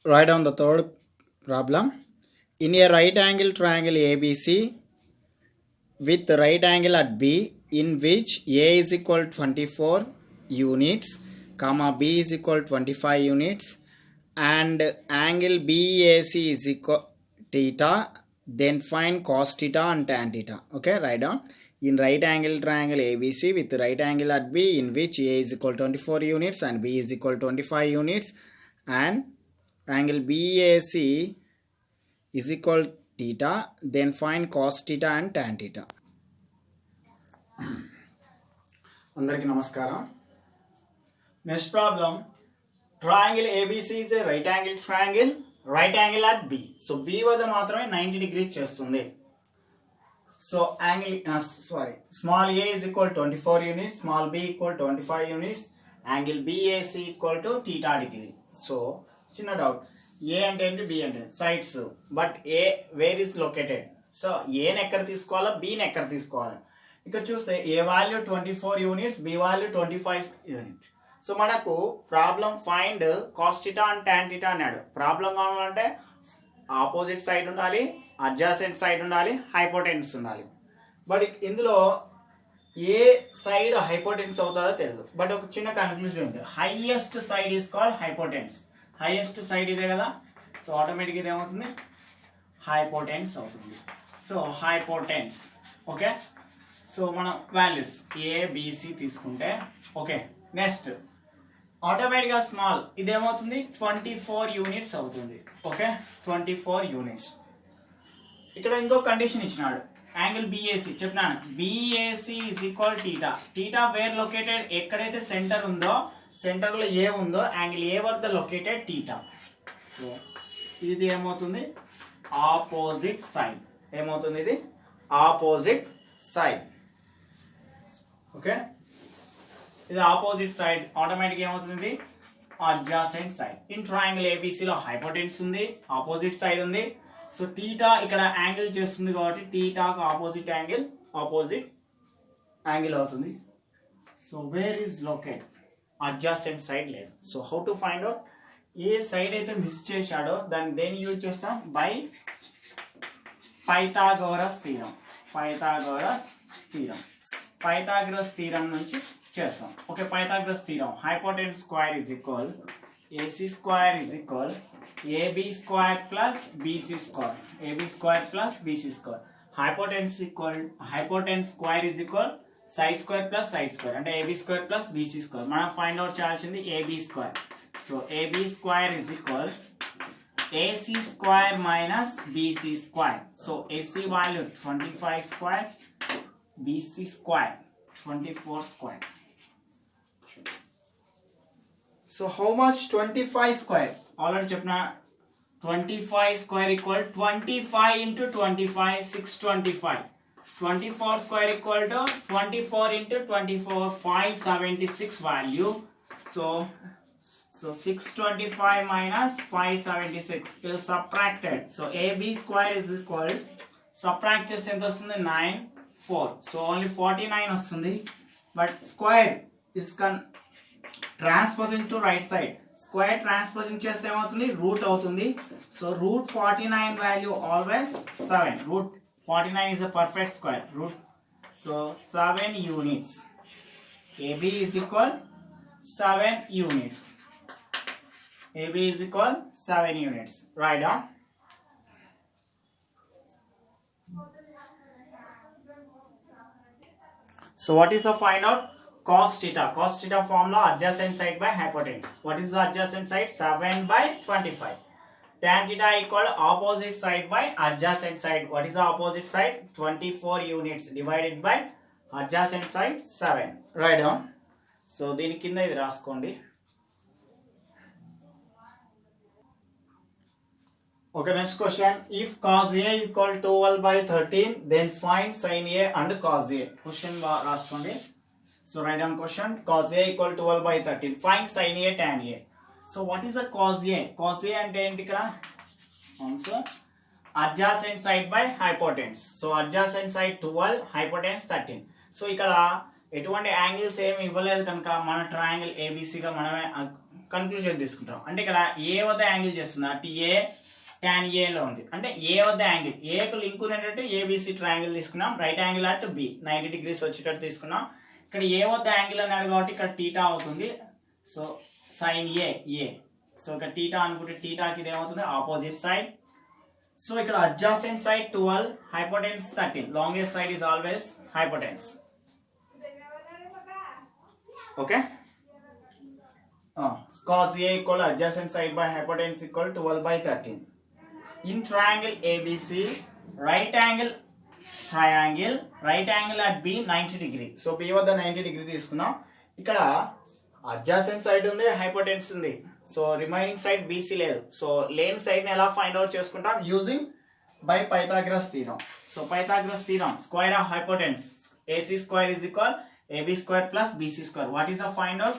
Write down the third problem. In a right angle triangle ABC with right angle at B, in which A is equal to 24 units, comma B is equal to 25 units, and angle BAC is equal theta, then find cos theta and tan theta. Okay, write down. In right angle triangle ABC with right angle at B, in which A is equal to 24 units and B is equal to 25 units, and angle BAC is equal to theta, then find cos theta and tan theta. అందరికీ నమస్కారం. Next problem, triangle ABC is a right angle triangle, right angle at B. So B వద్ద మాత్రమే 90 degrees చేస్తుంది. So angle small a is equal to 24 units, small b equal to 25 units, angle BAC equal to theta degree. So చిన్న doubt, A అంటే ఏంటి, B అంటే sides, but A where is located. So ఏని ఎక్కడ తీసుకోవాలా, బిని ఎక్కడ తీసుకోవాలి. ఇక్కడ చూస్తే A value 24 units, B value 25 unit. So మనకు problem find cos theta and tan theta అన్నాడు. ప్రాబ్లం కావాలంటే ఆపోజిట్ సైడ్ ఉండాలి, అడ్జాసెంట్ సైడ్ ఉండాలి, హైపోటెన్స్ ఉండాలి. బట్ ఇందులో ఏ సైడ్ హైపోటెన్స్ అవుతుందో తెలియదు. బట్ ఒక చిన్న కన్క్లూజన్ ఉంది, highest side is called hypotenuse. Highest side ఇదే కదా, సో ఆటోమేటిక్ ఇది ఏమవుతుంది, హైపోటెన్స్ అవుతుంది. So hypotenuse. ఓకే, సో మనం వాల్యూస్ ఏబిసి తీసుకుంటే ఓకే. నెక్స్ట్ ఆటోమేటిక్గా స్మాల్ ఇదేమవుతుంది, 24 యూనిట్స్ అవుతుంది. Okay, 24 units. ఇక్కడ ఇంకో కండిషన్ ఇచ్చినాడు, యాంగిల్ బిఏసి చెప్పినాను, BAC is equal theta. Theta where located, ఎక్కడైతే సెంటర్ ఉందో, సెంటర్లో ఏ ఉందో యాంగిల్ ఏ వద్ద లొకేటెడ్ టీటా. సో ఇది ఏమవుతుంది, ఆపోజిట్ సైడ్. ఏమవుతుంది, ఇది ఆపోజిట్ సైడ్. ఓకే, ఇది ఆపోజిట్ సైడ్. ఆటోమేటిక్ ఏమవుతుంది, అడ్జాసెంట్ సైడ్. ఇన్ ట్రయాంగిల్ ఏబిసిలో హైపోటెన్స్ ఉంది, ఆపోజిట్ సైడ్ ఉంది. సో టీటా ఇక్కడ యాంగిల్ చేస్తుంది కాబట్టి టీటాకు ఆపోజిట్ యాంగిల్ అవుతుంది. So where is locate, adjacent side లేదు. So how to find out, ఏ సైడ్ అయితే మిస్ చేశాడో దాన్ని దేన్ని యూజ్ చేస్తాం, by Pythagoras theorem. Pythagoras theorem నుంచి చేస్తాం. Okay, Pythagoras theorem, hypotenuse square is equal AC square is equal AB square plus BC square. AB square plus BC square. Hypotenuse square is equal side square plus side square, అంటే AB square plus BC square. మనం find out చేయాల్సింది AB square. So AB square is equal AC square minus BC square. So AC value 25 square, BC square 24 square. So how much 25 square? Already చెప్పిన 25 square equal 25 into 25 625. 24 square equal to 24 into 24 576 value. So 625 minus 576 is subtracted. So AB square is equal, subtract చేస్తే ఎంత వస్తుంది, 9 4. So only 49 వస్తుంది. But square is transposing to right side. Square transposing చేస్తే ఏమవుతుంది, root అవుతుంది. So root 49 value always 7. Root 49 is a perfect square. Root so 7 units. AB is equal 7 units. AB is equal 7 units. Write down. So what is the find out, cos theta. Cos theta formula, adjacent side by hypotenuse. What is the adjacent side, 7 by 25. Tan theta equal opposite side by adjacent side. What is the opposite side, 24 units divided by adjacent side 7. Write down. So దీని కింద ఇది రాసుకోండి. Okay, next question. If cos A equal to 12 by 13, then find sin A and cos A. Question రాసుకోండి. So write down question. Cos A equal to 12 by 13. Find sin A, tan A. So what is the cos A? Cos A అంటే ఏంటి ఇక్కడ? Answer. Adjacent side by hypotenuse. So adjacent side 12, hypotenuse 13. So ఇక్కడ ఎటువంటి angles ఏమి ఇవ్వలేదు కనుక మన triangle ఏబిసిగా మనమే కన్క్లూజన్ తీసుకుంటాం. అంటే ఇక్కడ ఏ వద్ద యాంగిల్ చేస్తున్నా TA tan A లో ఉంది. అంటే ఏ వద్ద యాంగిల్ ఏకు లింక్ ఉన్నట్టు ఏబిసి ట్రయాంగిల్ తీసుకున్నాం. Right angle at B 90 degrees వచ్చేటట్టు తీసుకున్నాం. ఇక్కడ ఏ వద్ద యాంగిల్ అన్నాడు కాబట్టి ఇక్కడ టీటా అవుతుంది. సో సైన్ ఏ. సో ఇక్కడ టీటా అనుకుంటే టీటాకి ఇది ఏమవుతుంది ఆపోజిట్ సైడ్. సో ఇక్కడ adjacent side 12, hypotenuse 13. Longest side is always hypotenuse. Okay, cos A equal adjacent side by hypotenuse equal 12/13. In triangle ABC, right angle triangle, right angle at B 90 degree. So B వద్ద 90 degree తీసుకున్నాం. ఇక్కడ adjacent side ఉంది, hypotenuse ఉంది. So remaining side BC లేదు. So లేని side ని ఎలా find out చేసుకుంటాం using by Pythagoras theorem. So Pythagoras theorem square of hypotenuse AC square is equal AB square plus BC square. What is the find out?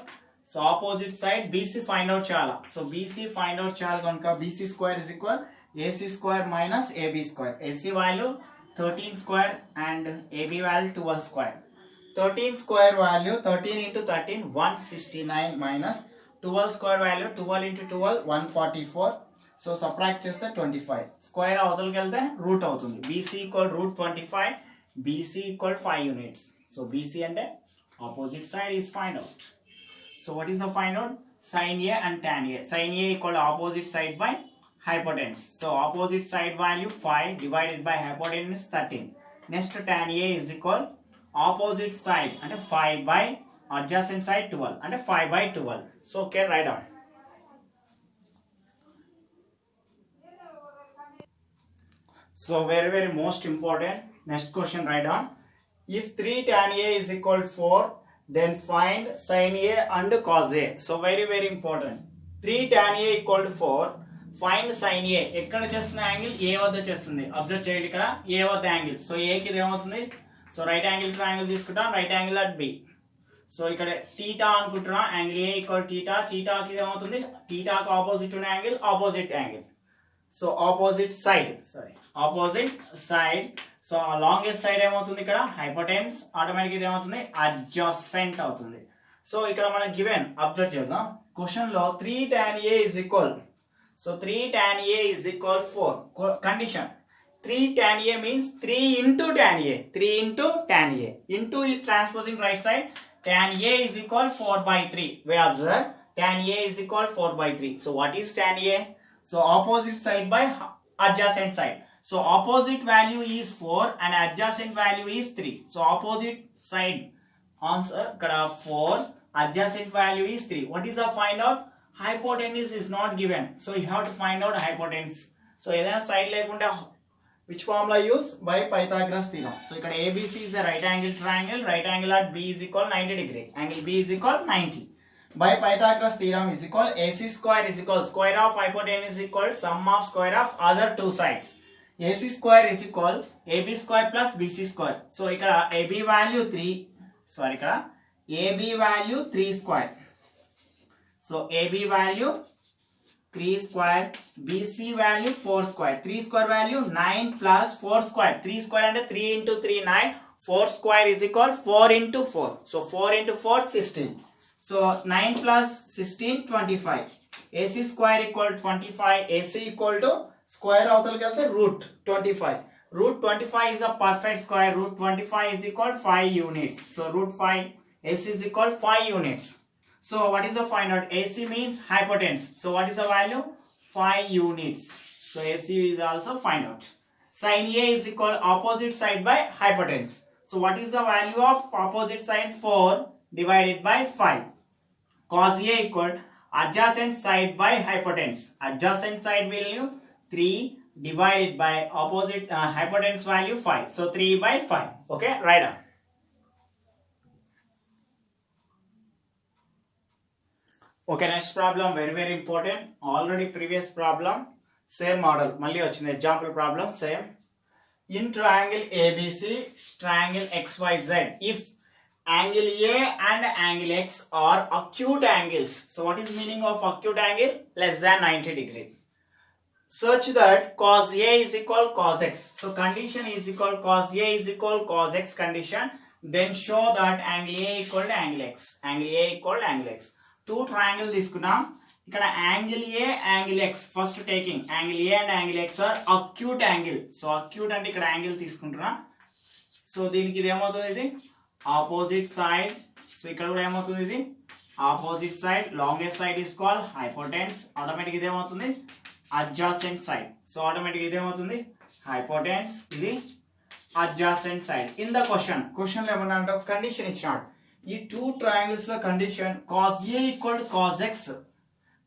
So opposite side BC find out chala. So BC find out chala ganka BC square is equal AC square minus AB square. AC value 13 square and AB value 12 square. 13 square value 13 into 13 169 minus 12 square value 12 into 12 144. So subtract cheste 25. Square avuthaliki velte root avutundi. BC equal root 25. BC equal 5 units. So BC ante opposite side is find out. So what is the find out? Sin A and tan A. Sin A equal to opposite side by hypotenuse. So opposite side value 5 divided by hypotenuse 13. Next tan A is equal opposite side and 5 by adjacent side 12 and 5 by 12. So okay, write down. So very most important. Next question, write down. If 3 tan A is equal to 4, then find sin A and cos A. So very important. 3 tan A equal to 4. Find sin A. ఎక్కడ చేస్తున్న angle A వద్ద చేస్తుంది. Observe చేయండి ఇక్కడ A వద్ద angle. So A కి ఇది ఏమవుతుంది? సో రైట్ యాంగిల్ ట్రయాంగిల్ తీసుకుంటాం. Right angle at B. So ఇక్కడ టీటా అనుకుంటున్నాం. Angle A equal theta. టీటాకి ఇది ఏమవుతుంది? టీటాకి ఆపోజిట్ ఉన్న angle opposite angle. So opposite side. So longest side ఏమవుతుంది ఇక్కడ హైపోటెన్స్. ఆటోమేటిక్ ఇది ఏమవుతుంది అడ్జసెంట్ అవుతుంది. సో ఇక్కడ మనం గివెన్ అబ్జర్వ్ చేద్దాం. క్వశ్చన్ లో 3 tan A is equal. So 3 tan A is equal 4. Condition 3 tan A means 3 into tan A. 3 into tan A. Into is transposing right side. Tan A is equal 4/3. We observe tan A is equal 4/3. So what is tan A? So opposite side by adjacent side. So opposite value is 4 and adjacent value is 3. So opposite side answer kada 4, adjacent value is 3. What is the find out? Hypotenuse is not given. So you have to find out hypotenuse. So edaina side lekunda which formula use? By Pythagoras theorem. So ikkada ABC is a right angle triangle. Right angle at B is equal 90 degree. Angle B is equal 90. By Pythagoras theorem is equal AC square is equal square of hypotenuse is equal sum of square of other two sides. AC square is equal AB square plus BC square. So ikkada AB value 3. Sorry, ikkada AB value 3 square. So AB value 3 square, BC value 4 square. 3 square value 9 plus 4 square. 3 square and 3 into 3 9. 4 square is equal 4 into 4. So 4 into 4 16. So 9 plus 16 25. AC square equal 25. AC equal to square avuthaliki velte root 25. Root 25 is a perfect square. Root 25 is equal 5 units. So root 5 AC is equal 5 units. So what is the find out? AC means hypotenuse. So what is the value? 5 units. So AC is also find out. Sin A is equal opposite side by hypotenuse. So what is the value of opposite side? 4 divided by 5. Cos A equal adjacent side by hypotenuse. Adjacent side value 3 divided by opposite hypotenuse value 5. So 3 by 5. Okay, write down. Okay, next problem very important. Already previous problem same model. Malli vachindi example problem same. In triangle ABC, triangle XYZ, if angle A and angle X are acute angles. So what is meaning of acute angle? Less than 90 degree. Such that cos A is equal cos X. So condition is equal cos A is equal cos X condition. Then show that angle A equal to angle X. Angle A equal to angle X. Two triangle తీసుకున్నాం. ఇక్కడ angle A angle X, first taking angle A and angle X are acute angle. So acute అంటే ఇక్కడ angle తీసుకుంటున్నా. So దీనికి ఇది ఏమవుతుంది, ఇది opposite side. So ఇక్కడ కూడా ఏమవుతుంది, ఇది opposite side. Longest side is called hypotenuse. Automatic ఇది ఏమవుతుంది, అడ్జాసెంట్ సైడ్. సో ఆటోమేటిక్ ఇది ఏమవుతుంది, హైపోటెన్స్. ఇది adjacent side. In the question లో ఏమన్నా అంటే కండిషన్ ఇచ్చినాడు. ఈ టూ ట్రయాంగిల్స్ లో condition cos A equal cos X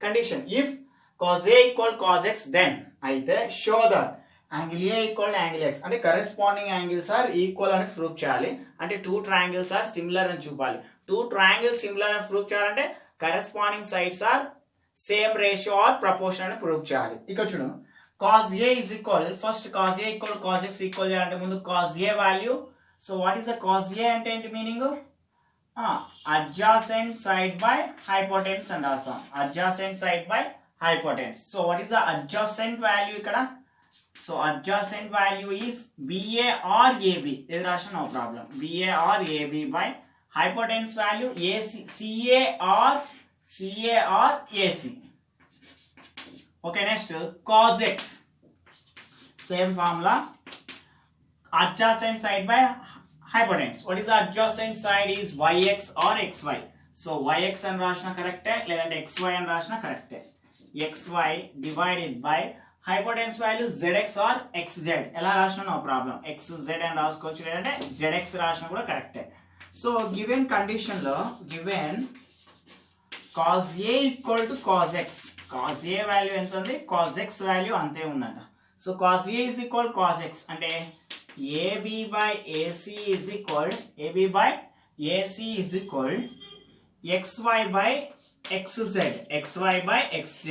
condition. If cos A equal cos X then అయితే show that angle A equal angle X అంటే కరెస్పాండింగ్ యాంగిల్స్ ఆర్ ఈక్వల్ అని prove చేయాలి. అంటే టూ ట్రయాంగిల్స్ ఆర్ సిమిలర్ అని చూపాలి. Two triangles similar అని prove చేయాలంటే corresponding sides are same ratio or proportion అని ప్రూవ్ చేయాలి. ఇక్కడ చూడు, cos A is equal, first cos A equal cos X equal చేయాలంటే ముందు cos A value. So what is the cos A అంటే ఏంటి meaning, adjacent side by hypotenuse అని రాస్తాం. adjacent side by hypotenuse. So what is the adjacent value ఇక్కడ? So adjacent value is BA or AB. ఇది రాసిన no problem. BA or AB by hypotenuse value AC, CA or AC. Okay, next cos X. Same formula. Adjacent side by hypotenuse. What is the adjacent side is yx or xy. So yx అని రాసిన కరెక్టే, లేదంటే xy అని రాసిన కరెక్టే. xy divided by hypotenuse value zx or xz. ఎలా రాసినా no problem. xz అని రాసుకోవచ్చు, లేదంటే zx రాసినా కూడా కరెక్టే. సో గివెన్ కండిషన్ లో given cos A equal to cos x. cos A value ఎంత ఉంది, cos x వాల్యూ అంతే ఉందంట. So cos A is equal cos x అంటే AB by AC is equal xy by xz. xy by xz.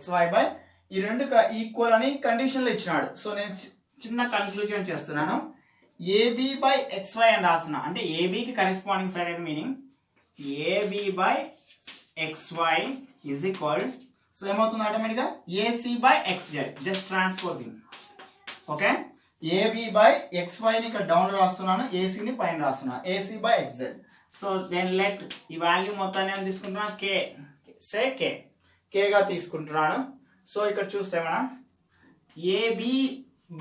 xy by ఈ రెండు equal అని condition లో ఇచ్చినాడు. సో నేను చిన్న కన్క్లూజన్ చేస్తున్నాను. AB by xy అని రాస్తున్నా అంటే AB కి కరెస్పాండింగ్ సైడ్ అంటే meaning AB by xy is equal. So ఏమవుతుంది ఆటోమేటిక్ గా AC by xz. Just transposing. Okay, AB by xy ని ఇక్కడ డౌన్ రాస్తున్నాను, AC ని పైన రాస్తున్నాను. AC by xz. So then let ఈ వాల్యూ మొత్తాన్ని ఏం తీసుకుంటున్నాను, k గా తీసుకుంటున్నాను. సో ఇక్కడ చూస్తే మనం AB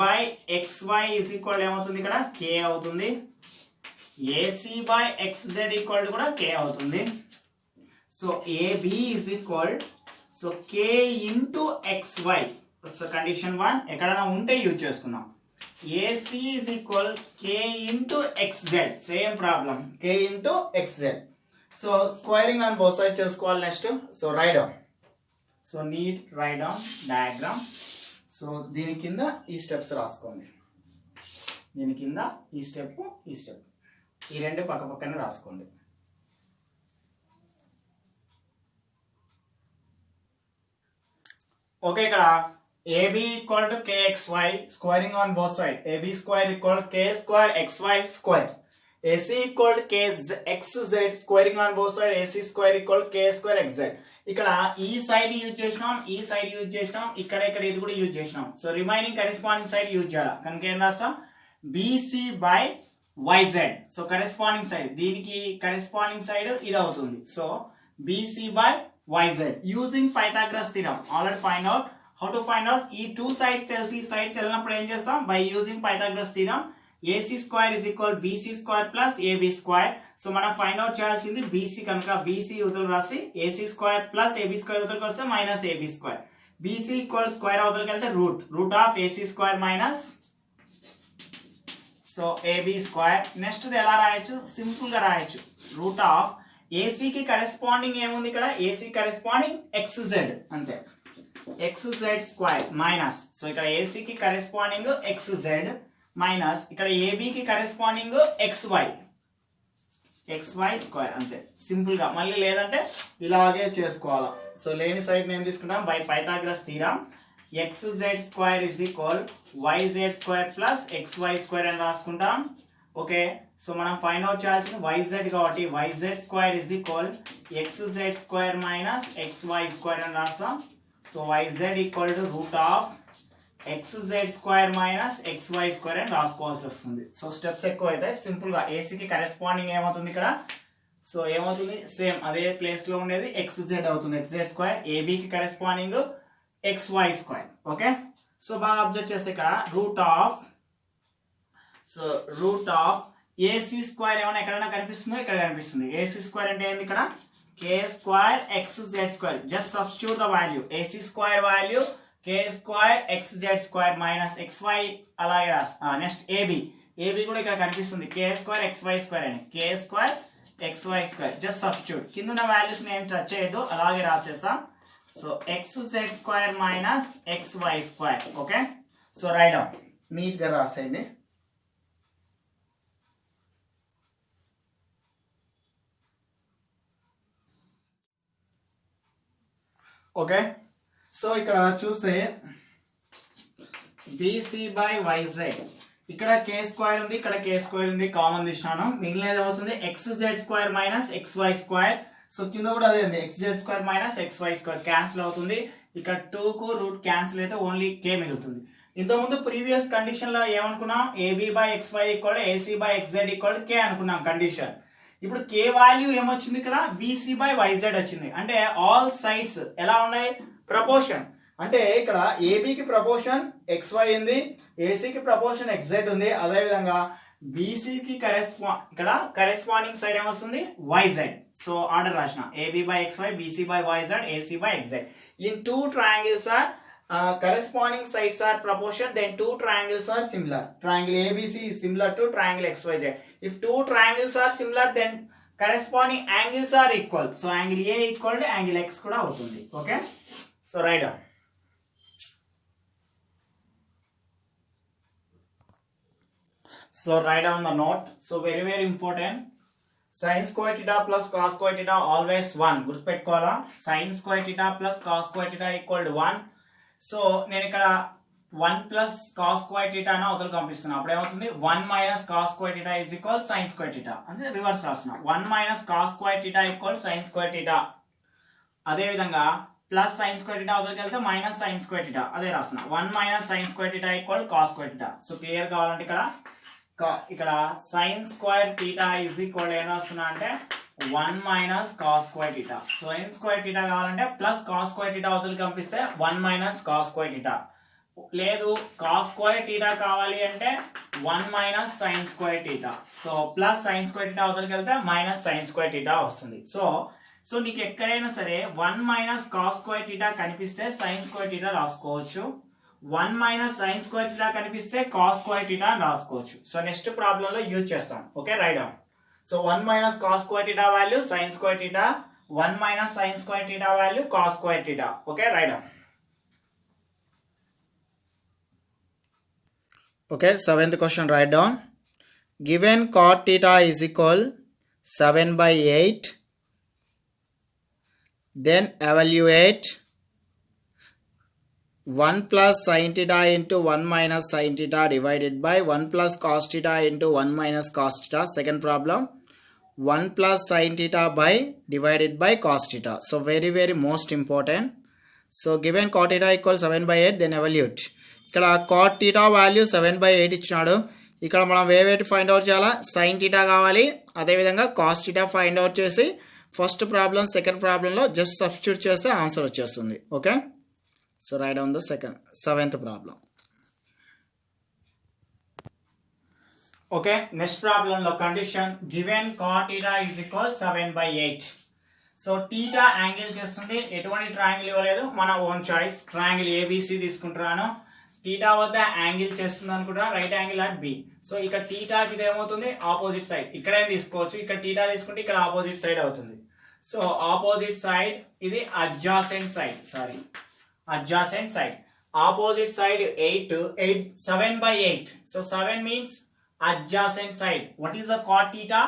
by xy is equal ఏమవుతుంది, ఇక్కడ k అవుతుంది. AC by xz ఈక్వల్ కూడా k అవుతుంది. So AB is equal, so k into xy. So condition 1 ఎక్కడైనా ఉంటే యూజ్ చేసుకున్నాం. AC is equal k into xz. Same problem, k into xz. So squaring on both side చేసుకోవాలి. Next so write down. So neat write down diagram. So దీని కింద ఈ steps రాసుకోండి. దీని కింద ఈ స్టెప్, ఈ స్టెప్, ఈ రెండు పక్క పక్కన రాసుకోండి. ఓకే, ఇక్కడ AB equal to kxy, squaring on both sides. AB square equal to k square xy square. AC equal to kxz, squaring on both sides. AC square equal to k square xz. ఇక్కడ ఈ side use చేసినాం, ఈ side use చేసినాం, ఇక్కడ ఇది కూడా use చేసినాం. So remaining corresponding side use చేయాలి. కనుక ఏం రాస్తాం, BC by YZ. So corresponding side, దీనికి కరెస్పాండింగ్ సైడ్ ఇది అవుతుంది. So BC by YZ using Pythagoras theorem. Already find out. How to find out, ఈ టూ సైడ్స్ తెలిసి ఈ సైడ్ తెలినప్పుడు ఏం చేస్తాం, by using Pythagoras theorem. AC square is equal BC square plus AB square. So మనం find out చేయాల్సింది BC, కనుక BC యువతలు రాసి AC square plus AB square యువతలకు వస్తే minus AB square. BC equal square అవతలకి వెళ్తే root of AC square minus so AB square. Next ఎలా రాయొచ్చు, సింపుల్ గా రాయొచ్చు. రూట్ ఆఫ్ AC కి కరెస్పాండింగ్ ఏముంది ఇక్కడ, AC కరెస్పాండింగ్ XZ అంతే, XZ స్క్వేర్ మైనస్. సో ఇక్కడ AC కి కరెస్పాండింగ్ XZ మైనస్ ఇక్కడ AB కి కరెస్పాండింగ్ XY స్క్వేర్ అంతే, సింపుల్ గా. మళ్ళీ లేదంటే ఇలాగే చేసుకోవాలా. సో లేని సైడ్ నేను తీసుకుంటాం by Pythagoras theorem. XZ square is equal YZ square plus XY square అని రాసుకుంటాం. ఓకే, సో మనం ఫైండ్ అవుట్ చేయాల్సిన YZ కాబట్టి YZ square is equal XZ square minus XY square అని రాస్తాం. So YZ equal to root of XZ square minus XY square అని రాసుకోవాల్సి వస్తుంది. So steps ఎక్కువ అయితే సింపుల్ గా AC కి కరెస్పాండింగ్ ఏమవుతుంది ఇక్కడ, సో ఏమవుతుంది సేమ్ అదే ప్లేస్ లో ఉండేది xz అవుతుంది, xz స్క్వేర్ ఏబి కి corresponding xy square. Okay, so బాగా అబ్జర్వ్ చేస్తే ఇక్కడ రూట్ ఆఫ్ ఏసీ స్క్వేర్ ఏమైనా ఎక్కడైనా కనిపిస్తుందో ఇక్కడ కనిపిస్తుంది. ఏసీ స్క్వేర్ అంటే ఏంది ఇక్కడ K square xz square. Just substitute the value AC square value K square xz square minus xy అలాగే నెక్స్ట్ ఏబి కూడా ఇక్కడ కనిపిస్తుంది కే స్క్వేర్ xy స్క్వేర్ అని, K square xy square. Just substitute కింద ఉన్న వాల్యూస్ ఏం టచ్ చేయొద్దు, అలాగే రాసేస్తాం. So xz square minus xy square. Okay, so write down neat గా రాసేయండి. ఓకే, సో ఇక్కడ చూస్తే బీసీ బై వైజెడ్ ఇక్కడ కే స్క్వేర్ ఉంది, ఇక్కడ కే స్క్వేర్ ఉంది, కామన్ తీసినాను. మిగిలినది అవుతుంది xz square minus xy square. So కింద కూడా అదే ఉంది xz square minus xy square cancel అవుతుంది. ఇక్కడ 2 కు రూట్ క్యాన్సిల్ అయితే ఓన్లీ కే మిగులుతుంది. ఇంతకుముందు ప్రీవియస్ కండిషన్ లో ఏమనుకున్నాం, AB by xy equal AC by xz equal K అనుకున్నాం కండిషన్. ఇప్పుడు కే వాల్యూ ఏమొచ్చింది ఇక్కడ బీసీ బై వైజెడ్ వచ్చింది. అంటే ఆల్ సైడ్స్ ఎలా ఉన్నాయి ప్రపోర్షన్. అంటే ఇక్కడ ఏబికి ప్రపోర్షన్ xy ఉంది, ఏసీకి ప్రపోర్షన్ xz ఉంది, అదేవిధంగా బీసీకి ఇక్కడ కరెస్పాండింగ్ సైడ్ ఏమొస్తుంది వైజెడ్. సో ఆర్డర్ రాసిన AB by xy, BC by YZ, AC by xz. In two triangles are corresponding sides are proportion, then two triangles are similar. Triangle ABC is similar to triangle XYZ. If two triangles are similar, then corresponding angles are equal. So angle A equal to angle X kuda avutundi. Okay, so write down. So write down the note. So very important. Sin square theta plus cos square theta always 1. గుర్తుపెట్టుకోవాలా, sin square theta plus cos square theta equal to 1. So నేను ఇక్కడ 1 plus cos square theta అని అవతల పంపిస్తున్నా. అప్పుడు ఏమవుతుంది 1 minus cos square theta is equal sign square theta అంటే reverse రాసిన 1 minus cos square theta equal sign square theta. అదే విధంగా ప్లస్ సైన్ స్క్వేర్ థీటా అవతలకి వెళ్తే మైనస్ సైన్ స్క్వేర్ థీటా అదే రాసిన 1 minus sine square theta equal cos square theta. So clear కావాలంటే ఇక్కడ sign square theta is equal ఏం రాస్తున్నా అంటే 1 minus cos square theta. Sign square theta కావాలంటే ప్లస్ కాస్ స్క్వేర్ థీటా అవతలకి పంపిస్తే 1 మైనస్ కాస్ స్క్వేర్ థీటా. లేదు కాస్ స్క్వేర్ థీటా కావాలి అంటే 1 minus sine square theta. So plus sign square theta అవతలకి వెళ్తే మైనస్ సైన్ స్క్వేర్ థీటా వస్తుంది. So నీకు ఎక్కడైనా సరే 1 మైనస్ కాస్ స్క్వేర్ థీటా కనిపిస్తే సైన్ స్క్వేర్ థీటా రాసుకోవచ్చు, 1 మైనస్ సైన్ స్క్వేర్ థీటా కనిపిస్తే కాస్ స్క్వేర్ థీటా రాసుకోవచ్చు. సో నెక్స్ట్ ప్రాబ్లం లో యూజ్ చేస్తాం. Okay, write down. So 1 minus cos square theta value sin square theta, 1 minus sin square theta value cos square theta. Okay, write down. Okay, 7th question, write down. Given cot theta is equal 7 by 8, then evaluate 1 plus sin theta into 1 minus sin theta divided by 1 plus cos theta into 1 minus cos theta. Second problem, 1 plus sin theta by divided by cos theta. So very most important. So given cot theta equals 7 by 8, then evaluate. ఇక్కడ cot theta value 7 by 8 ఇచ్చినాడు. ఇక్కడ మనం వేవేటి find out చేయాలా, sin theta కావాలి, అదేవిధంగా cos theta find out చేసి first problem second ప్రాబ్లంలో జస్ట్ సబ్స్టిట్యూట్ చేస్తే ఆన్సర్ వచ్చేస్తుంది. Okay, so write down the seventh problem. Okay, next problem లో condition given cot theta is equal 7 by 8. So theta angle చేస్తుంది, ఎటువంటి triangle ఇవ్వలేదు, మన own choice. Triangle ABC తీసుకుంటున్నాను, theta వద్ద యాంగిల్ చేస్తుంది అనుకుంటున్నాను, right angle at B. So ఇక్కడ thetaకి ఇది ఏమవుతుంది ఆపోజిట్ సైడ్, ఇక్కడే తీసుకోవచ్చు, ఇక్కడ theta తీసుకుంటే ఇక్కడ ఆపోజిట్ సైడ్ అవుతుంది. సో ఆపోజిట్ సైడ్ ఇది adjacent side, adjacent side. Opposite side 7 by 8. So 7 means adjacent side. What is the cot theta?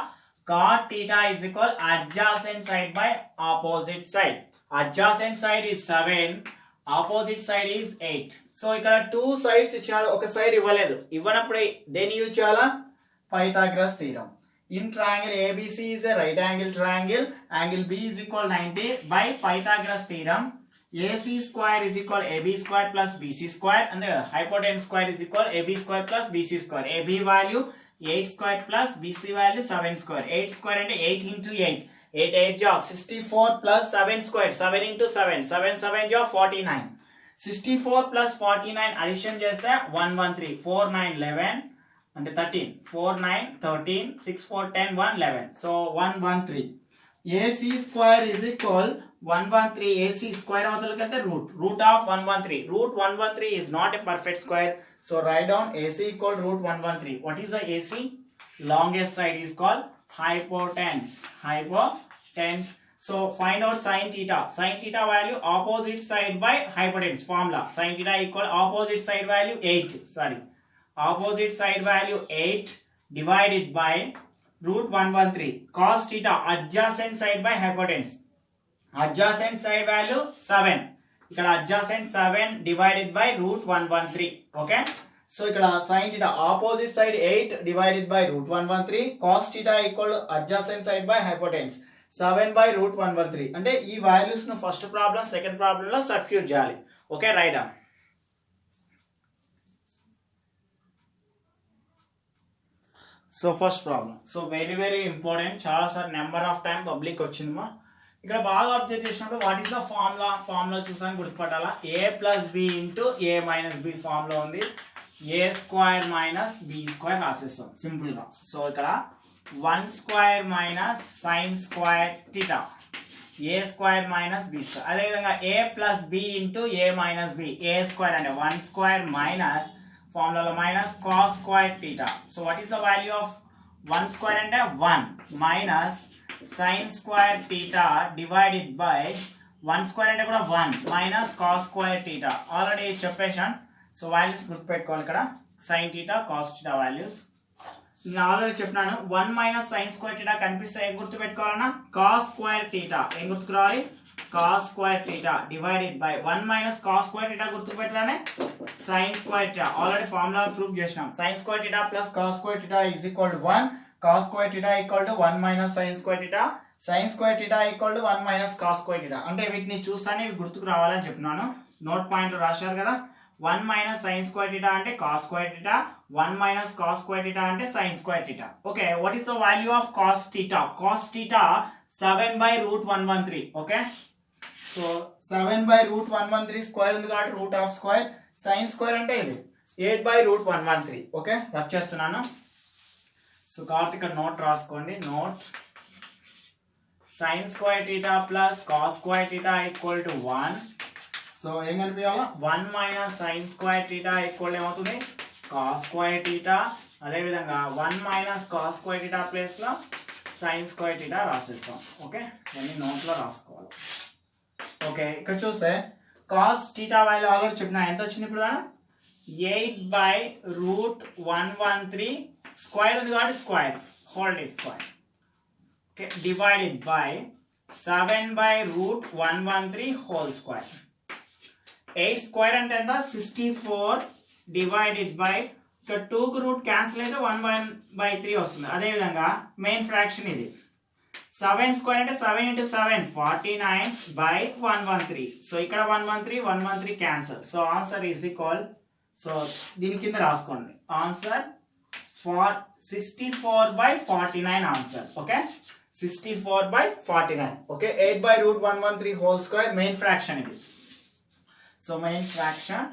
Cot theta is equal adjacent side by opposite side. Adjacent side is 7, opposite side is 8. So ఇక్కడ 2 sides ఇచ్చాడు, ఒక side ఇవ్వలేదు. ఇవ్వనప్పుడు దేని use చేయాలా, Pythagoras theorem. In triangle ABC is a right angle triangle, angle B is equal 90 by Pythagoras theorem. AC square is equal AB square plus BC square and the hypotenuse square is equal AB square plus BC square. AB value 8 square plus BC value 7 square. 8 square అంటే 8 into 8. 8 8 जा 64 plus 7 square. 7 into 7. 7 7 जा 49. 64 plus 49 addition చేస్తే 113. 4 9 11 అంటే 13. 4 9 13. 6 4 10 1 11. So 113. AC square is equal 113 AC square avuthalaki root of 113. Root 113 is not a perfect square. So write down AC equal root 113. What is the AC? Longest side is called hypotenuse. Hypotenuse. So find out sin theta. Sin theta value opposite side by hypotenuse. Formula. Sin theta equal opposite side value 8. Sorry. Opposite side value 8 divided by root 113. Cos theta adjacent side by hypotenuse. Adjacent side value 7. ఇక్కడ adjacent 7 divided by root 113. Okay. So ఇక్కడ sin theta opposite side 8 divided by root 113. Cos theta equal adjacent side by hypotenuse 7 by root 113. అంటే ఈ values ను first problem second problem లో substitute చేయాలి. Okay write down. So first problem. So very important. చాలా సార్ number of time public వచ్చిందమ్మా. ఇక్కడ బాగా అబ్జర్వ్ చేసినప్పుడు వాట్ ఈస్ ద ఫార్ములా చూసాను గుర్తుపట్టాలా. A plus B into A minus B formula ఉంది. A square minus B square రాసేస్తాం సింపుల్ గా. సో ఇక్కడ 1 square minus sine square theta. A square minus B square. అదేవిధంగా A plus B into A minus B. A square అంటే 1 square minus ఫార్ములాలో minus cos square theta. So what is the value of 1 square అంటే 1 minus sin square theta divided by 1 square అంటే కూడా 1 minus cos square theta. Already చెప్పేశాను. So values గుర్తుపెట్టుకోవాలి. ఇక్కడ sin theta cos theta values నేను already చెప్పినాను. 1 minus sin square theta కనిపిస్తే ఏం గుర్తుపెట్టుకోవాలన్నా cos square theta. ఏం గుర్తుకురావాలి? cos square theta divided by 1 minus cos square theta గుర్తుపెట్టగానే sin square theta. Already formula proof చేసినాం. sin square theta plus cos square theta is equal to 1. cos square theta equal to 1 minus sin square theta. sin square theta equal to 1 minus cos square theta. అంటే వీటిని చూస్తానే ఇవి గుర్తుకు రావాలని చెప్తున్నాను. Note point రాశారు కదా. 1 minus sin square theta అంటే cos square theta. 1 minus cos square theta అంటే sin square theta. Okay, what is the value of cos theta? Cos theta 7 by root 113. Okay, so 7 by root 113 square ఉంది కాబట్టి root of square. sin square అంటే ఇది 8 by root 113. Okay, rough చేస్తున్నాను. So కాబట్టి ఇక్కడ note రాసుకోండి. Note sin square theta plus cos square theta equal to 1. So ఏం కనిపించాలా? 1 minus sin square theta equal ఏమవుతుంది? cos square theta. అదేవిధంగా 1 minus cos square theta place లో sin square theta రాసేస్తాం. ఓకే, ఇవన్నీ నోట్లో రాసుకోవాలి. ఓకే, ఇక్కడ చూస్తే cos theta వాల్యూ ఆల్రెడీ చెప్పిన ఎంత వచ్చింది ఇప్పుడు దాని 8 by root 113 స్క్వేర్ ఉంది కాబట్టి square whole square. Okay, divided by 7 by root 113 whole square. 8 square అంటే ఎంత? 64 డివైడెడ్ బై ఇక్కడ 2 కు రూట్ క్యాన్సిల్ అయితే 1/3 వస్తుంది. అదేవిధంగా మెయిన్ ఫ్రాక్షన్ ఇది 7 స్క్వేర్ అంటే 7 into 7 49 by 113. సో ఇక్కడ 113 cancel. So answer is equal. So దీని కింద రాసుకోండి answer 64 by 49 answer. Okay, 64 by 49. Okay, 8 by root 113 whole square main fraction ఇది. So main fraction.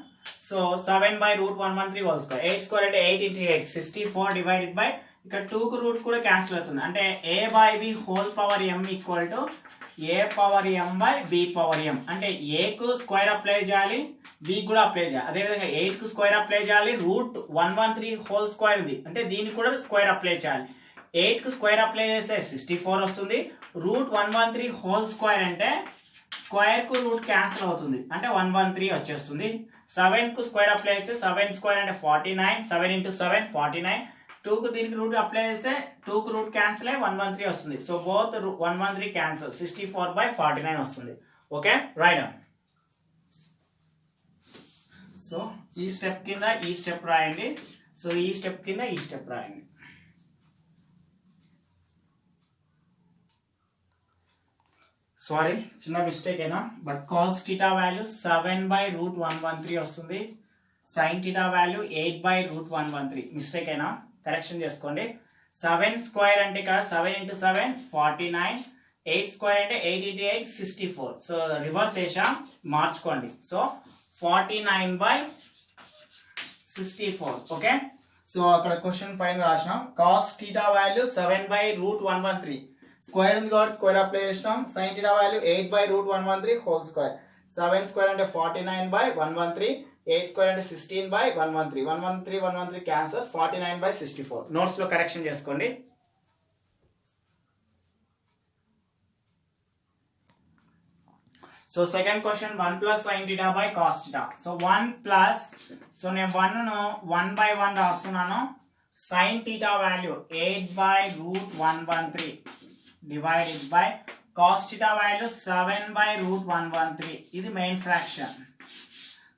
So 7 by root 113 whole square. 8 square అంటే 8 into 8 64 divided by ఇక్కడ 2 కు route కూడా cancel అవుతుంది. అంటే a by b whole power m equal to a power m by b power m. అంటే a కు square apply చేయాలి, b కూడా అప్లై చేయాలి. అదేవిధంగా 8 కు స్క్వేర్ అప్లై చేయాలి, రూట్ 113 హోల్ స్క్వేర్ b అంటే దీనికి కూడా స్క్వేర్ అప్లై చేయాలి. 8 కు స్క్వేర్ అప్లై చేస్తే 64 వస్తుంది. రూట్ 113 హోల్ స్క్వేర్ అంటే స్క్వేర్ కు రూట్ క్యాన్సిల్ అవుతుంది అంటే 113 వచ్చేస్తుంది. 7 కు స్క్వేర్ అప్లై చేస్తే 7 స్క్వేర్ అంటే 49. 7 into 7 49. 2 కు దీనికి రూట్ అప్లై చేస్తే 2 కు రూట్ క్యాన్సిల్ అయ్యి 113 వస్తుంది. సో బోత్ 113 క్యాన్సిల్ 64 by 49 వస్తుంది. Okay, right. సో ఈ స్టెప్ కింద ఈ స్టెప్ రాయండి. సో ఈ స్టెప్ కింద ఈ స్టెప్ రాయండి. సారీ, చిన్న మిస్టేక్ అయినా. But cos theta value 7 by root 113 వస్తుంది. sin theta value 8 by root 113. Mistake అయినా. కరెక్షన్ చేసుకోండి. 7 స్క్వేర్ అంటే ఇక్కడ 7 into 7 49, 8 స్క్వేర్ అంటే 8 into 8 64. సో రివర్స్ వేసాం, మార్చుకోండి. సో 49/64. ఓకే, సో అక్కడ క్వశ్చన్ పైన రాసినాం. Cos theta value 7/√113. స్క్వేర్ ఉంది కాబట్టి స్క్వేర్ అప్లై చేసినాం. Sine theta value 8/√113 whole square. 7 square అంటే 49/113, 8 స్క్వేర్ అంటే 16/113. 113 క్యాన్సల్, 49/64. నోట్స్ లో కరెక్షన్ చేసుకోండి. So second question 1 plus sin theta by cos theta. సో 1 ప్లస్, సో నేను 1 ను 1/1 రాస్తున్నాను. sin theta value 8/√113 divided by cos theta value 7/√113. ఇది మెయిన్ ఫ్రాక్షన్.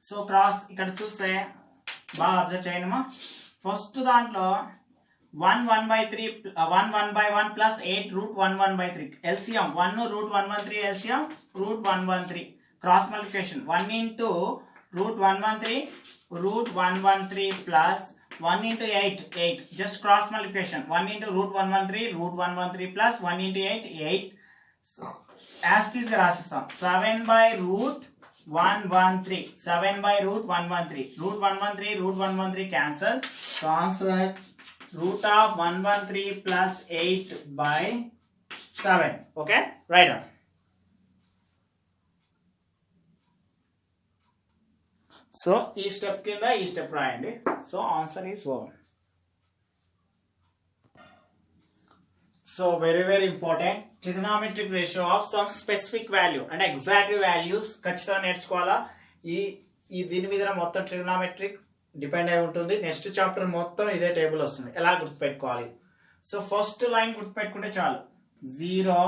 సో క్రాస్ ఇక్కడ చూస్తే బాగా అబ్జర్వ్ చేయడమా. ఫస్ట్ దాంట్లో 1/1 plus 8√113 LCM. 1 √113 LCM √113 cross multiplication. 1 into √113 plus 1 into 8 just cross multiplication. 1 into √113 plus 1 into 8 as it is గా రాసిస్తాం. 7/√113 7/√113 √113 cancel. So answer √113 plus 8/7. Okay, right on. So ఈ step కింద ఈ step రాయండి. So answer is 1. So very important, trigonometric ratio of some specific value అంటే exact values ఖచ్చితంగా నేర్చుకోవాలా. ఈ దీని మీద మొత్తం ట్రిగనామెట్రిక్ డిపెండ్ అయి ఉంటుంది. నెక్స్ట్ చాప్టర్ మొత్తం ఇదే టేబుల్ వస్తుంది, ఎలా గుర్తుపెట్టుకోవాలి. సో ఫస్ట్ లైన్ గుర్తుపెట్టుకుంటే చాలు. 0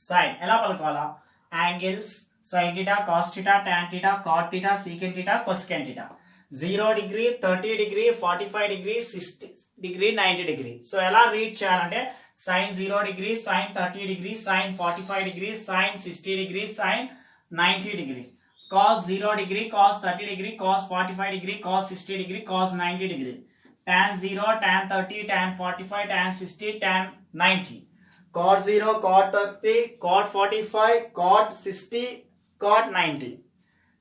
సైన్ ఎలా పలుకోవాలా? Angles sin theta, cos theta, tan theta, cot theta, secant theta, cosecant theta. 0 degree, 30 degree, 45 degree, 60 degree, 90 degree. So ఎలా రీడ్ చేయాలంటే sin 0 degree, sin 30 degree, sin 45 degree, sin 60 degree, sin 90 degree. cos 0 degree, cos 30 degree, cos 45 degree, cos 60 degree, cos 90 degree. tan 0, tan 30, tan 45, tan 60, tan 90. cot 0, cot 30, cot 45, cot 60, cot 90.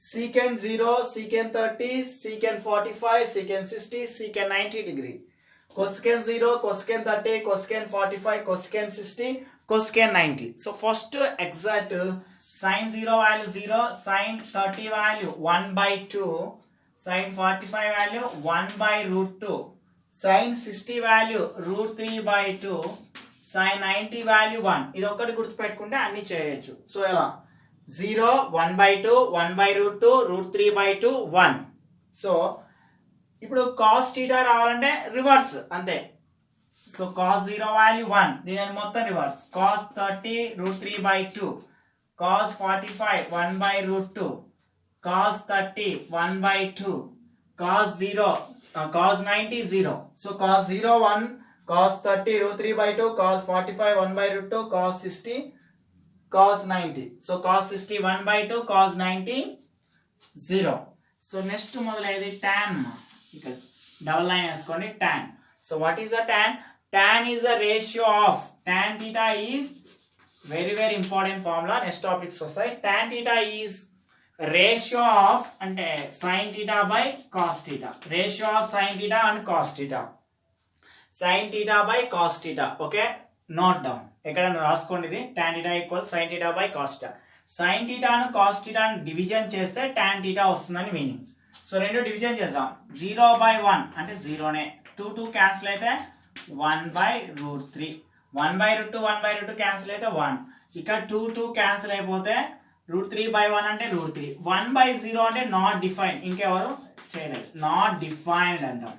secant 0, secant 30, secant 45, secant 60, secant 90 degree. cosecant 0, cosecant 30, cosecant 45, cosecant 60, cosecant 90. So first exact sin 0 value 0, sin 30 value 1/2, sin 45 value 1/√2, sin 60 value √3/2, sin 90 value 1. ఇది ఒక్కటి గుర్తుపెట్టుకుంటే అన్ని చేయొచ్చు. So ఎలా 0, 1/2, 1/√2, √3/2, 1. So ఇప్పుడు cos theta రావాలంటే reverse అంతే. So cos 0 value 1, దీని మొత్తం reverse. cos 30 √3/2, cos 45 1/√2, cos 30 1/2, cos 90 0. So cos 0 1, cos 30 √3/2, cos 45 1/√2, cos 60, cos 90. So cos 60 1/2, cos 90 0. So next మొదలైంది tan. ఇక్కడ డబుల్ లైన్ వేసుకోండి tan. So what is the tan? tan is the ratio of, tan theta is very important formula. Next topics వస్తాయి. tan theta is ratio of అంటే sin theta by cos theta. ratio of sin theta and cos theta. sin theta by cos theta. Okay, note down ఎక్కడ రాసుకోండి. ఇది tan theta equals sin theta by cos theta. sin theta ను cos theta ను division చేస్తే tan theta వస్తుందని meaning. So రెండు division చేద్దాం. 0/1 అంటే 0నే, 2 క్యాన్సిల్ అయితే 1/√3, 1/√2 1/√2 క్యాన్సిల్ అయితే 1. ఇక్కడ 2 క్యాన్సిల్ అయిపోతే √3/1 అంటే √3. 1/0 అంటే నాట్ డిఫైన్, ఇంకెవరు చేయలేదు, నాట్ డిఫైన్డ్ అంటాం.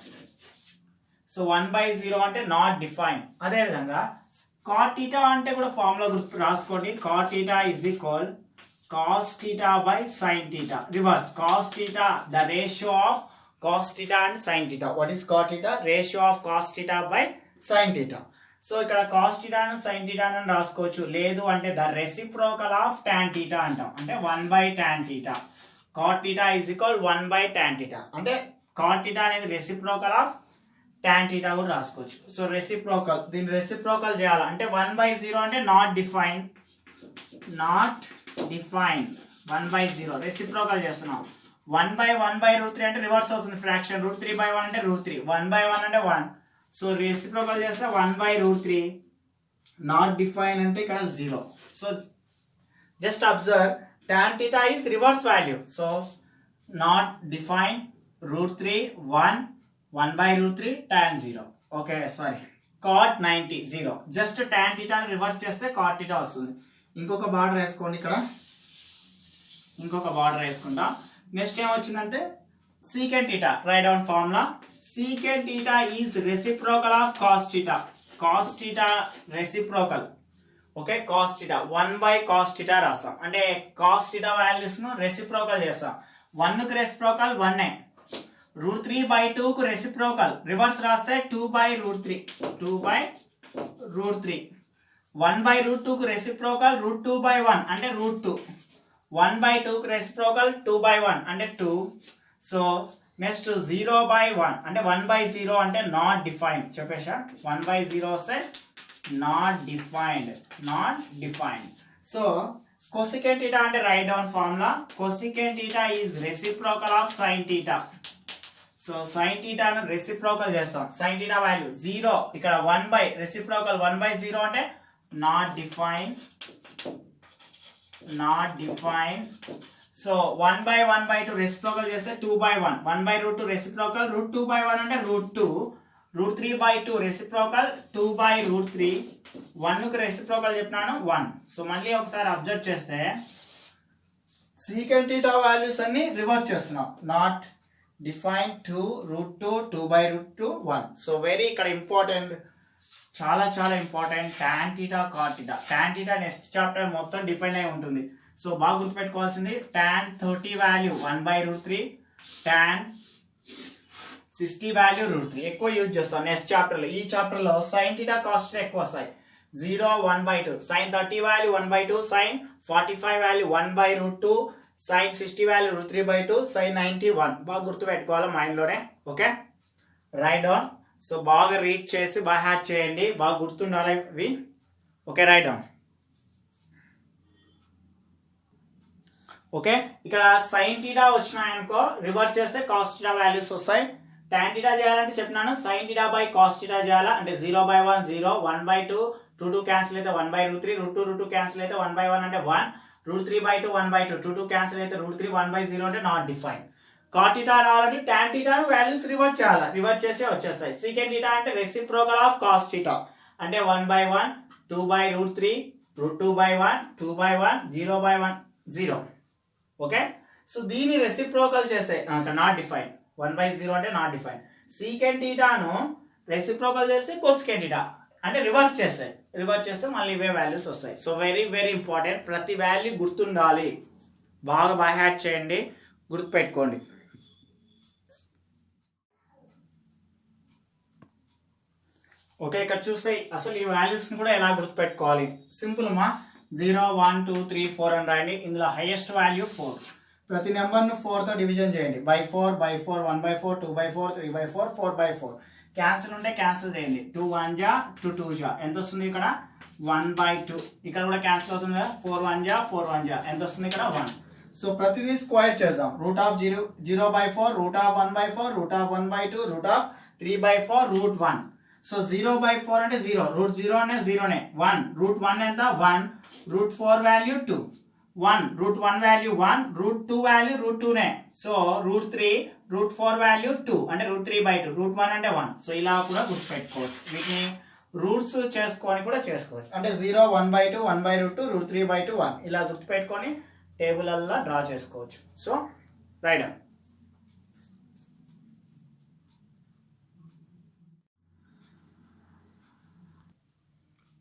సో 1/0 అంటే నాట్ డిఫైన్. అదే విధంగా cot theta అంటే కూడా ఫార్ములా గుర్తు రాసుకోండి. cot theta is equal cos theta by sin theta. Reverse cos theta, the ratio of cos theta and sin theta. What is cot theta? Ratio of cos theta by sin theta. So ఇక్కడ cos theta and sin theta అని రాసుకోవచ్చు. లేదు అంటే the reciprocal of tan theta అంటాం, అంటే 1/tan theta. cot theta is equal 1/tan theta. అంటే cot theta అనేది reciprocal of tan theta కూడా రాసుకోవచ్చు. సో రెసిప్రోకల్, దీని రెసిప్రోకల్ చేయాలి అంటే 1/0 అంటే నాట్ డిఫైన్డ్ 1/0 రెసిప్రోకల్ చేస్తున్నాం. 1/1/√3 అంటే రివర్స్ అవుతుంది ఫ్రాక్షన్. √3/1 అంటే √3, 1/1 అంటే 1. సో రెసిప్రోకల్ చేస్తే 1/√3. నాట్ డిఫైన్ అంటే ఇక్కడ 0. So just observe tan theta is reverse value. So not defined √3 1 1/√3 tan 0. Okay, sorry, cot 90 0. Just tan theta ని రివర్స్ చేస్తే cot theta వస్తుంది. ఇంకొక బార్డర్ వేసుకోండి, ఇక్కడ ఇంకొక బార్డర్ వేసుకుంటాం. నెక్స్ట్ ఏం వచ్చిందంటే secant theta. Right down formula. secant theta is reciprocal of cos theta. cos theta reciprocal. Okay, cos theta 1/cos theta రాస్తాం. అంటే cos theta వాల్యూస్ ను రెసిప్రోకల్ చేస్తాం. 1 కు రెసిప్రోకల్ 1 √3/2 కు రెసిప్రోకల్ రివర్స్ రాస్తే 2/√3 2/√3. 1/√2 కు రెసిప్రోకల్ √2/1 అంటే √2. 1/2 కు రెసిప్రోకల్ 2/1 అంటే 2. సో నెక్స్ట్ 0/1 అంటే 1/0 అంటే నాట్ డిఫైన్డ్ చెప్పేసా. 1/0 వస్తే not defined. So cosecant theta అంటే right down formula. cosecant theta is reciprocal of sin theta. So sin theta ను రెసిప్రోకల్ చేస్తాం. sin theta వాల్యూ 0, ఇక్కడ 1 రెసిప్రోకల్ 1/0 అంటే not defined. సో 1/1/2 రెసిప్రోకల్ చేస్తే 2/1. 1/√2 reciprocal √2/1 అంటే √2. √3/2 రెసిప్రోకల్ 2/√3. 1 కు reciprocal చెప్పినాను 1. సో మళ్ళీ ఒకసారి అబ్జర్వ్ చేస్తే secant theta వాల్యూస్ అన్ని రివర్స్ చేస్తున్నాం. Not define 2 √2 2/√2 1. సో వెరీ ఇక్కడ ఇంపార్టెంట్, చాలా చాలా important tan theta cot theta. tan theta next chapter మొత్తం డిపెండ్ అయి ఉంటుంది. సో బాగా గుర్తుపెట్టుకోవాల్సింది tan 30 వాల్యూ 1/√3, tan 60 వాల్యూ √3 ఎక్కువ యూజ్ చేస్తాం నెక్స్ట్ చాప్టర్ లో. ఈ చాప్టర్ లో sin theta cos theta ఎక్కువ వస్తాయి. 0 1/2, sin 30 value 1/2, sin 45 value 1/√2, sin 60 value √3/2, sin 90 1. బాగా గుర్తు పెట్టుకోవాలి మైండ్ లోనే. Okay, write down. సో బాగా రీడ్ చేసి బాగా హ్యాచ్ చేయండి, బాగా గుర్తుండాలి ఇవి. Okay, write down. ఓకే, ఇక్కడ sin theta వచ్చినాయనుకో రివర్స్ చేస్తే cos theta వాల్యూస్ వస్తాయి. tan theta చేయాలంటే చెప్పినాను sin theta cos theta చేయాలా అంటే 0/1 0, 1/2 2 క్యాన్సిల్ అయితే 1/√3, √2 క్యాన్సిల్ అయితే 1/1 అంటే 1, √3/2 1/2 2 క్యాన్సిల్ అయితే √3 1/0 అంటే నాట్ డిఫైన్. cot theta రావాలంటే tan theta వాల్యూస్ రివర్స్ చేయాలి, రివర్స్ చేసి వచ్చేస్తాయి. secant theta అంటే రెసిప్రోకల్ ఆఫ్ cos theta అంటే 1/1 2/√3 √2/1 2/1 0/1 0. ఓకే, సో దీని రెసిప్రోకల్ చేస్తే నాట్ డిఫైన్. 1/0 అంటే నాట్ డిఫైన్. secant theta ను రెసిప్రోకల్ చేస్తే cosecant theta అంటే రివర్స్ చేస్తే మళ్ళీ ఇవే వాల్యూస్ వస్తాయి. సో వెరీ వెరీ ఇంపార్టెంట్, ప్రతి వాల్యూ గుర్తుండాలి. బాగా బై హ్యాట్ చేయండి, గుర్తుపెట్టుకోండి. ఓకే, ఇక్కడ చూస్తే అసలు ఈ వాల్యూస్ ని కూడా ఎలా గుర్తుపెట్టుకోవాలి. సింపుల్ మా 0 1 2 3 4 అని రాయండి. ఇందులో హైయెస్ట్ వాల్యూ 4. ప్రతి నెంబర్ ను 4 తో డివిజన్ చేయండి. by 4 1/4 2/4 3/4 4/4. క్యాన్సిల్ ఉంటే క్యాన్సిల్ చేయండి. 2 1 జా 2 2 జా ఎంత వస్తుంది ఇక్కడ 1/2. ఇక్కడ కూడా క్యాన్సిల్ అవుతుంది కదా. 4 1 జా 4 1 జా ఎంత వస్తుంది ఇక్కడ 1. సో ప్రతిదీ స్క్వేర్ చేద్దాం. √0 0/4 √1/4 √1/2 √3/4 √1. సో 0/4 అంటే 0, √0 అంటే 0నే 1, √1 ఎంత 1, √4 వాల్యూ 2, 1 √1 వాల్యూ 1, √2 వాల్యూ √2నే. సో √3 √4 వాల్యూ 2 అంటే √3/2, √1 అంటే 1. సో ఇలా కూడా గుర్తుపెట్టుకోవచ్చు. వీటిని రూట్స్ చేసుకొని కూడా చేసుకోవచ్చు. అంటే 0 1/2 1/√2 √3/2 1 ఇలా గుర్తుపెట్టుకొని టేబుల్ అలా డ్రా చేసుకోవచ్చు. So right.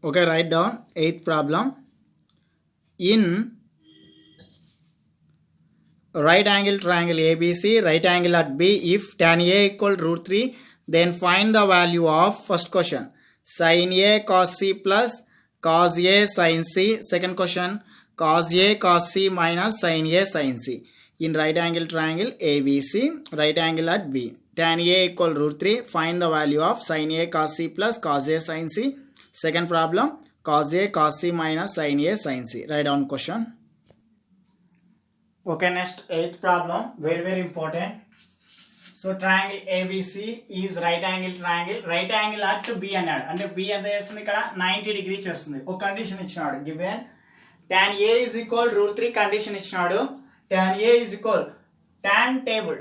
Okay, write down 8th problem. In right angle triangle ABC, right angle at B, if tan A equal √3, then find the value of first question sin A cos C plus cos A sin C. Second question cos A cos C minus sin A sin C in right angle triangle ABC, right angle at B. tan A equal root 3. Find the value of sin A cos C plus cos A sin C. Second problem, cos A cos C minus sin A sin C. Write down question. Okay, next 8th problem, very important. So triangle ABC is right angle triangle. Right angle at B అన్నాడు. అంటే B ఎంత చేస్తుంది ఇక్కడ 90 degree చేస్తుంది. ఒక condition ఇచ్చినాడు. Given tan A is equal root 3 condition ఇచ్చినాడు. tan A is equal tan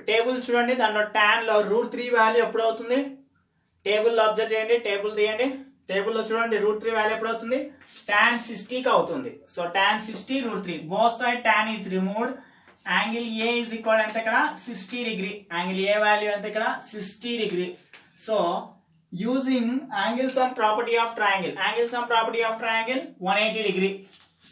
table చూడండి, దాంట్లో tan లో రూట్ 3 వాల్యూ ఎప్పుడు అవుతుంది? టేబుల్ లో అబ్జర్వ్ చేయండి, టేబుల్ తీయండి. టేబుల్ లో చూడండి రూట్ 3 వాల్యూ ఎప్పుడు అవుతుంది? tan 60 కి అవుతుంది. So tan 60 root 3 both side tan is removed. యాంగిల్ A is equal ఎంత ఇక్కడ 60 డిగ్రీ. యాంగిల్ A వాల్యూ ఎంత ఇక్కడ 60 degree. So using angle sum property of triangle, angle sum property of triangle 180 degree.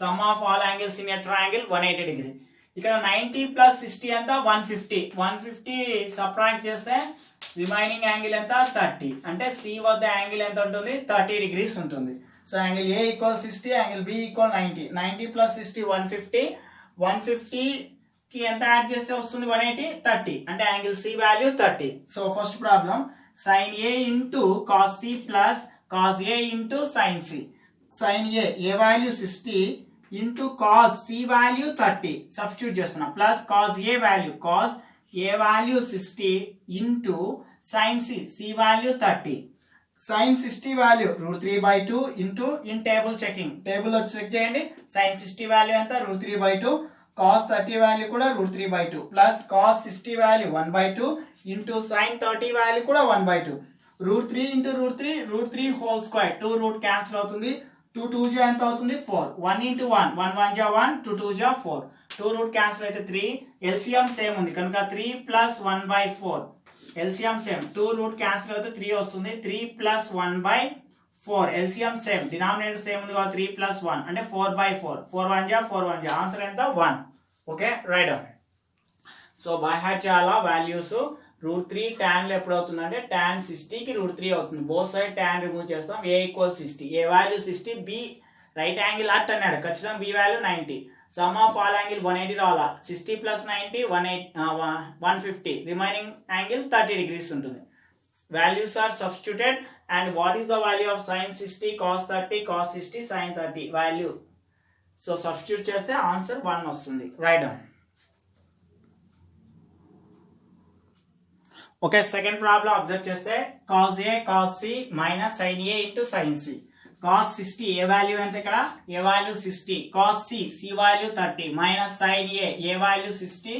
Some of all angles in a triangle 180 degree. ఇక్కడ 90 plus 60 ఎంత 150 subtract చేస్తే remaining angle ఎంత 30. అంటే C వద్ద angle ఎంత ఉంటుంది? 30 డిగ్రీస్ ఉంటుంది. So angle A equal 60, angle B equal 90 plus 60 150 కి ఎంత యాడ్ చేస్తే వస్తుంది? 180 30. అంటే angle C value 30. So first problem sin A into cos C plus cos A into sin C. sin A value 60 into cos C value 30 substitute చేస్తున్నాం. Plus cos A value 60 into sin C value 30. sin 60 value root 3/2 into in table checking, table లో check చేయండి. sin 60 value ఎంత? Root 3/2. cos 30 value కూడా root 3/2 plus cos 60 value 1/2 into sin 30 value కూడా 1/2. Root 3 into root 3 whole square. 2 root cancel అవుతుంది. 2 2 జా ఎంత అవుతుంది? 4. 1 into 1 1 జా 1, 2 2 జా 4. 2 రూట్ క్యాన్సిల్ అయితే 3. ఎల్సిఎం సేమ్ ఉంది కనుక 3 plus 1/4. LCM same. 2 root cancel అయితే 3 వస్తుంది. 3 plus 1/4. LCM same, denominator same ఉంది కాబట్టి 3 ప్లస్ 1 అంటే 4/4. 4 1 జా 4 1 జా ఆన్సర్ ఎంత? 1. Okay, right. So by heart చాలా వాల్యూస్. రూట్ 3 tan లో ఎప్పుడు అవుతుంది అంటే tan 60 కి రూట్ 3 అవుతుంది. బోత్ సైడ్ tan రిమూవ్ చేస్తాం. A equal 60, A value 60, B right angle at అన్నాడు, ఖచ్చితంగా B value 90. Sum of all angle 180 రావాలా. 60 ప్లస్ 90 150. రిమైనింగ్ యాంగిల్ 30 డిగ్రీస్ ఉంటుంది. Values are substituted and what is the value of sin 60 cos 30 cos 60 sin 30 value. So substitute చేస్తే answer 1 వస్తుంది. Write down. Okay, second problem observe చేస్తే cos A cos C minus sin A into sin C. cos 60 A value ఎంత ఇక్కడ? A value 60. cos C value 30 minus sin A value 60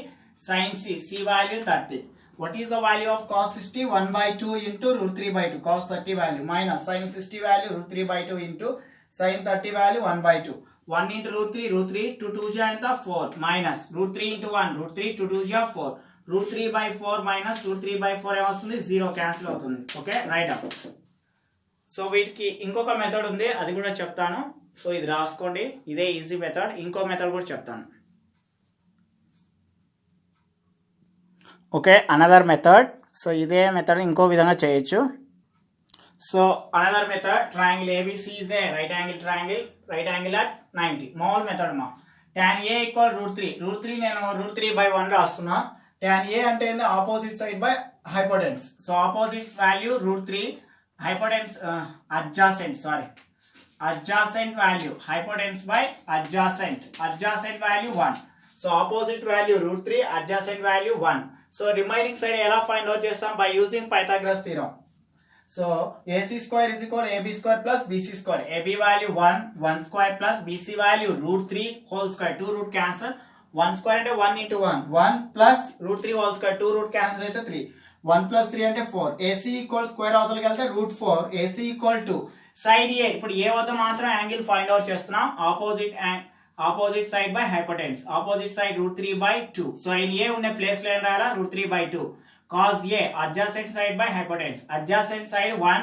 sin C value 30. What is the value of cos 60? 1/2 into root 3/2. cos 30 value minus sin 60 value root 3/2 into sin 30 value 1/2. 1 into root 3, 2 2 ja ఎంత 4 minus root 3 into 1, root 3 2 2 ja 4. root 3/4 minus root 3/4 ఏమొస్తుంది? 0 cancel అవుతుంది. Okay, right up. So వీటికి ఇంకొక method ఉంది, అది కూడా చెప్తాను. So ఇది రాసుకోండి, ఇదే ఈజీ మెథడ్. ఇంకో మెథడ్ కూడా చెప్తాను. Okay, another method. సో ఇదే మెథడ్ ఇంకో విధంగా చేయొచ్చు. So another method, triangle ABC is a right angle triangle, right angle at 90. మామూలు మెథడ్ మా. tan A equal root 3. Root 3 నేను రూట్ 3/1 రాస్తున్నా. tan A అంటే ఏంది? Opposite side by hypotenuse. So opposite value root 3, hypotenuse adjacent value hypotenuse by adjacent value 1. So opposite value root 3, adjacent value 1. So remaining side ఎలా find out చేస్తాం? By using Pythagoras theorem. So AC square is equal AB square plus BC square. AB value 1 square plus BC value root 3 whole square. 2 root cancel. 1 square అంటే 1 into 1 plus root 3 whole square. 2 root cancel అయితే 3. 1 plus 3 అంటే 4. AC equal square అవతలకి వెళ్తే root 4. AC equal to side A. ఇప్పుడు A వద్ద మాత్రం angle find out చేస్తున్నాం. Opposite side by hypotenuse. Opposite side root 3/2. So in A ఉన్న place లో ఏం రాయాలా? root 3/2. cos A adjacent side by hypotenuse. adjacent side 1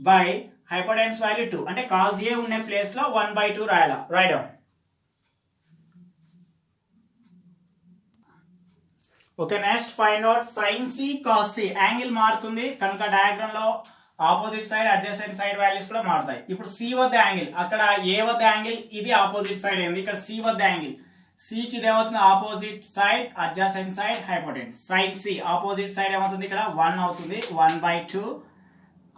by hypotenuse value 2. అంటే cos A ఉన్న place లో 1/2 రాయాలా. Write down. Okay, next find out sin C cos C. Angle మారుతుంది కనుక diagram లో opposite side adjacent side values కూడా మారుతాయి. ఇప్పుడు C వద్ద యాంగిల్, అక్కడ A వద్ద యాంగిల్, ఇది ఆపోజిట్ సైడ్ అయింది. ఇక్కడ C వద్ద యాంగిల్ సికి ఇదేమవుతుంది opposite side adjacent side hypotenuse. Sine C opposite side ఏమవుతుంది ఇక్కడ 1 అవుతుంది 1/2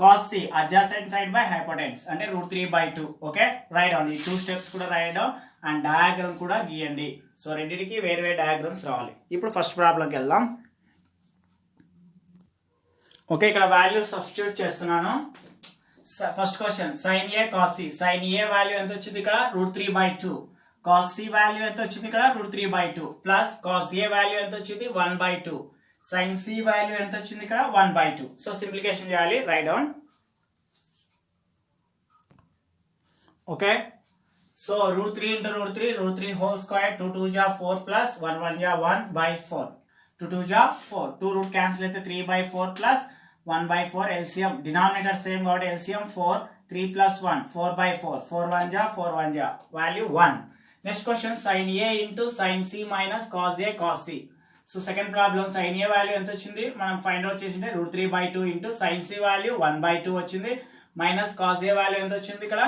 cos c adjacent side by hypotenuse అంటే √3/2. ఓకే రైట్ డౌన్ ఈ 2 స్టెప్స్ కూడా రైట్ డౌన్ అండ్ డయాగ్రామ్ కూడా గీయండి. సో రెండింటికి వేరే వేరే డయాగ్రామ్స్ రావాలి. ఇప్పుడు ఫస్ట్ ప్రాబ్లంకి వెళ్దాం. ఓకే ఇక్కడ వాల్యూ సబ్స్టిట్యూట్ చేస్తున్నాను. First question sin a cos c. sin a value ఎంత వచ్చింది ఇక్కడ √3/2. cos c వాల్యూ ఎంత వచ్చింది ఇక్కడ √3/2 ప్లస్ cos a వాల్యూ ఎంత వచ్చింది 1/2. sin c వాల్యూ ఎంత వచ్చింది ఇక్కడ 1/2. సో సింప్లిఫికేషన్ చేయాలి. Right down. Okay so √3 into √3 whole square 2 2 ja 4 plus 1 1 ja 1/4. 2 2 ja 4 2 root cancel అయితే 3/4 ప్లస్ 1/4 LCM డినామినేటర్ సేమ్ కాబట్టి LCM 4 3 plus 1 4/4 4 1 ja 4 1 ja value 1. Next question sin a into sin c minus cos a cos c. So second problem sin a value ఎంత వచ్చింది మనం find out చేసింటే √3/2 into sin c value 1/2 వచ్చింది minus cos a value ఎంత వచ్చింది ఇక్కడ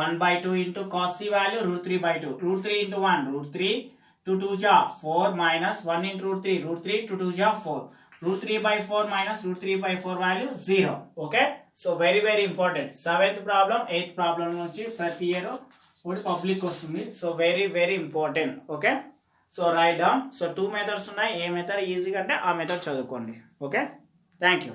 1/2 into cos c value √3/2. √3 into 1 √3 2 2 ja 4 minus 1 into √3 2 2 ja 4 √3/4 minus √3/4 value 0. Okay so very very important. 7th problem 8th problem నుంచి ప్రతి ఇయర్ ఒకటి public వస్తుంది. So very very important. Okay so write down. So 2 methods ఉన్నాయి. ఏ method ఈజీగా అంటే ఆ method చదువుకోండి. Okay thank you.